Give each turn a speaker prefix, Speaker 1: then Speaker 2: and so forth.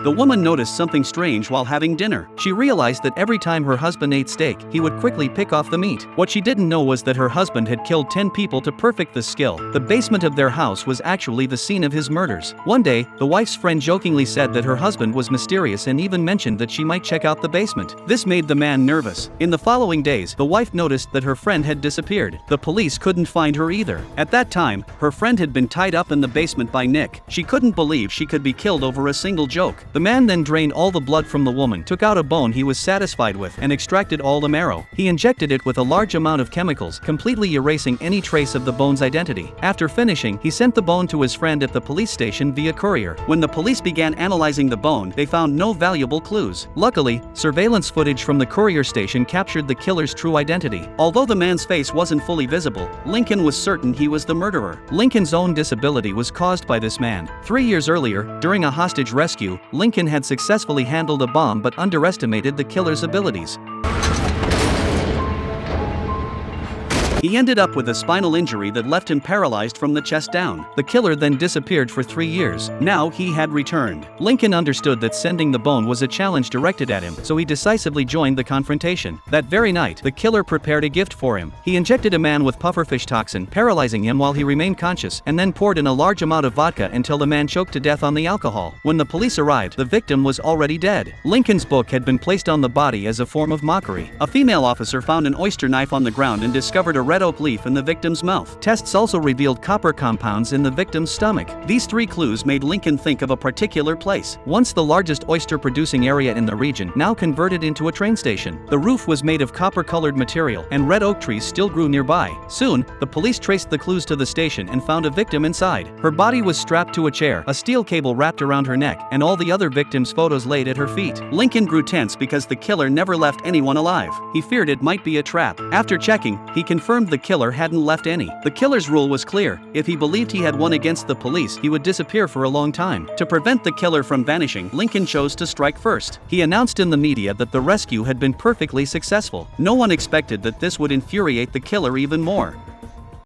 Speaker 1: The woman noticed something strange while having dinner. She realized that every time her husband ate steak, he would quickly pick off the meat. What she didn't know was that her husband had killed 10 people to perfect this skill. The basement of their house was actually the scene of his murders. One day, the wife's friend jokingly said that her husband was mysterious and even mentioned that she might check out the basement. This made the man nervous. In the following days, the wife noticed that her friend had disappeared. The police couldn't find her either. At that time, her friend had been tied up in the basement by Nick. She couldn't believe she could be killed over a single joke. The man then drained all the blood from the woman, took out a bone he was satisfied with, and extracted all the marrow. He injected it with a large amount of chemicals, completely erasing any trace of the bone's identity. After finishing, he sent the bone to his friend at the police station via courier. When the police began analyzing the bone, they found no valuable clues. Luckily, surveillance footage from the courier station captured the killer's true identity. Although the man's face wasn't fully visible, Lincoln was certain he was the murderer. Lincoln's own disability was caused by this man. 3 years earlier, during a hostage rescue, Lincoln had successfully handled a bomb but underestimated the killer's abilities. He ended up with a spinal injury that left him paralyzed from the chest down. The killer then disappeared for 3 years. Now he had returned. Lincoln understood that sending the bone was a challenge directed at him, so he decisively joined the confrontation. That very night, the killer prepared a gift for him. He injected a man with pufferfish toxin, paralyzing him while he remained conscious, and then poured in a large amount of vodka until the man choked to death on the alcohol. When the police arrived, the victim was already dead. Lincoln's book had been placed on the body as a form of mockery. A female officer found an oyster knife on the ground and discovered a red oak leaf in the victim's mouth. Tests also revealed copper compounds in the victim's stomach. These 3 clues made Lincoln think of a particular place. Once the largest oyster-producing area in the region, now converted into a train station. The roof was made of copper-colored material, and red oak trees still grew nearby. Soon, the police traced the clues to the station and found a victim inside. Her body was strapped to a chair, a steel cable wrapped around her neck, and all the other victims' photos laid at her feet. Lincoln grew tense because the killer never left anyone alive. He feared it might be a trap. After checking, he confirmed the killer hadn't left any. The killer's rule was clear: if he believed he had won against the police, he would disappear for a long time. To prevent the killer from vanishing, Lincoln chose to strike first. He announced in the media that the rescue had been perfectly successful. No one expected that this would infuriate the killer even more.